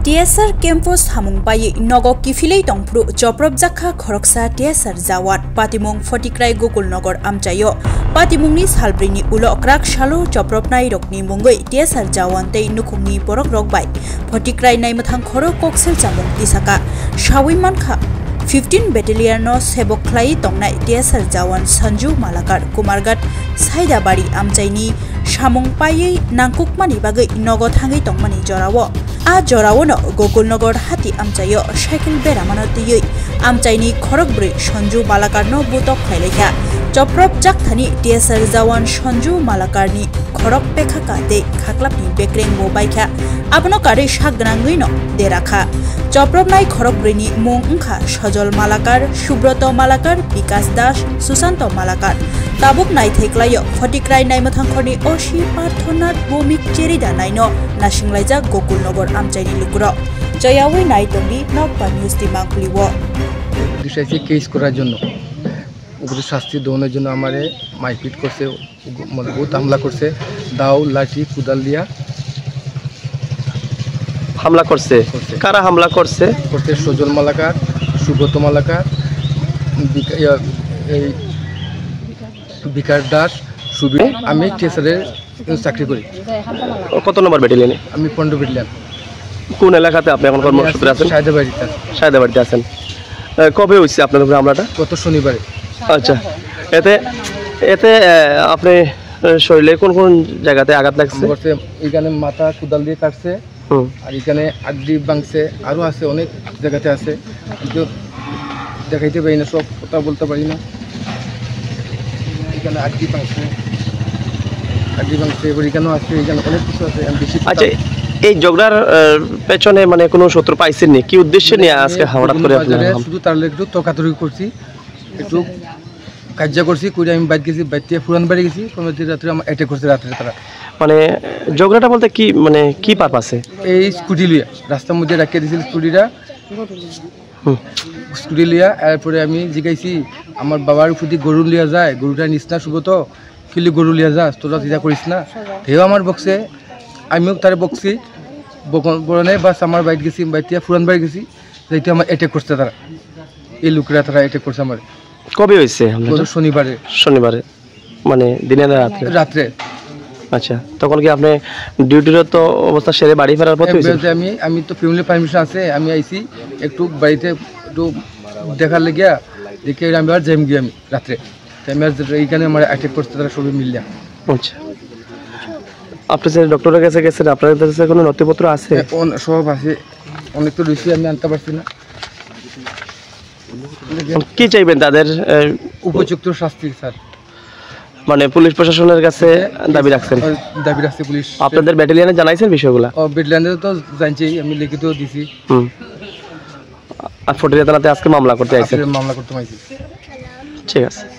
TSR campus hamung pai nogo kifilei tongpru joprop jakha khoroksa TSR jawat patimung Fotikrai Gokulnagar amchayo patimungni salbrini ulo krak shalo joprop nai rokni mungoi TSR jawan tei nukhungni borok rok bai Fotikrai nai mathang khoro koksel chamung tisaka shawiman kha 15 battalion no sebok khlai tongnai TSR jawan Sanju Malakar Kumargat Saidabari amchaini samung pai nangkukmani bagai nogo thangai tongmani jorawo a jorawo no Gokulnagar hati amchayo cycle beramano tiyoi amchaini khorokbri Sanju Malakar no butok khailekha joprop jakthani TSR jawan Sanju Malakar ni khorok pekha kate khaklapni bekreng bo baikha abno kare shagrangui no derakha joprop nai khorokbri ni mung ungkha Sojol Malakar Subroto Malakar Bikas Das Susanto Malakar tabuk nai theklayo Fotikrai nai mathangkhorni oshi Parthonat Bomik Cherida naino nasinglaija Gokulnagar amchaini lukuro জয়াওই নাই তংলি নকপা news টিমাংকুলিও দিশাইছে case করার জন্য উপরে শাস্তি দেওয়ার জন্য আমারে মারপিট করছে বহুত হামলা করছে দাও লাঠি কুদাল দিয়া হামলা করছে কারা হামলা করছে করতে সজল মালাকার সুব্রত মালাকার এই বিকাশ দাস সুবি আমি টিএসআরের চাকরি করি কত নম্বর ব্যাটালিয়নে আমি 15 ব্যাটালিয়ন কোন এলাকাতে আপনি এখন কর্মসূত্রে আছেন সায়দাবাড়িতে আছেন কবে হইছে আপনাদের উপরে হামলাটা গত শনিবারে আচ্ছা এতে আপনি শরীরে কোন কোন জায়গাতে আঘাত লাগছে এখানে মাথা কুদাল দিয়ে কাটছে আর এখানে আড্ডি ভাঙছে আরো আছে অনেক জায়গাতে আছে কিন্তু দেখাইতে পারি না সব কথা বলতে পারি না এখানে আড্ডি ভাঙছে এখানেও আছে এখানে অনেক কিছু আছে আচ্ছা এই ঝগড়ার পেছনে মানে কোনো শত্রু পাইছেন নি কি উদ্দেশ্যে নিয়ে আজকে হাওড়া করে আপনারা শুধু তার একটু তর্কাতর্কি করছি একটু কার্য করছি করে আমি বাইরে গেছি বাইরে ফুরান বাড়ি গেছি কোনো রাত্রে আমার অ্যাটাক করছে রাত্রে তারা মানে ঝগড়াটা বলতে কি মানে কি পারপাসে এই স্কুটি লিয়া রাস্তার মধ্যে রাখিয়ে দিয়েছিল স্কুটি লিয়া এরপরে আমি জিজ্ঞাসি আমার বাবার উপর গরু লিয়া যায় গরুটা নিস না শুভ তো কিলি গরু লিয়া যাস তোরা চিন্তা করিস না সেও আমার বকছে আমিও তারে বকছি বরণে বাস আমার বাইরে গেছি বাইরে ফুরান বাড়ি গেছি যেটা আমার অ্যাটাক করছে তারা এই লোকেরা তারা অ্যাটাক করছে আমার কবে হয়েছে শনিবারে মানে দিনে রাত্রে আচ্ছা তখন কি আপনি ডিউটিরত অবস্থা সেরে বাড়ি ফেরার পথে আমি তো ফ্যামিলি পারমিশন আছে আমি আইছি একটু বাড়িতে একটু দেখার লেগিয়া দেখে আমি আর যাইম গিয়ে আমি রাত্রে এইখানে আমার অ্যাটাক করতে তারা সবই মিললাম আচ্ছা আপনি যে ডক্টরের কাছে গেছেন আপনাদের কাছে কোনো নথিপত্র আছে সব আছে অনেক তো রয়েছে আমি আনতে পারছি না কি চাইবেন তাদের উপযুক্ত শাস্তি স্যার মানে পুলিশ প্রশাসনের কাছে দাবি রাখছেন পুলিশ আপনাদের ব্যাটালিয়নে জানাইছেন বিষয়গুলো ব্যাটালিয়নে তো জানছি আমি লিখিত দিছি আর ফটিকরা থানাতে আজকে মামলা করতে আইছেন মামলা করতে আইছি ঠিক আছে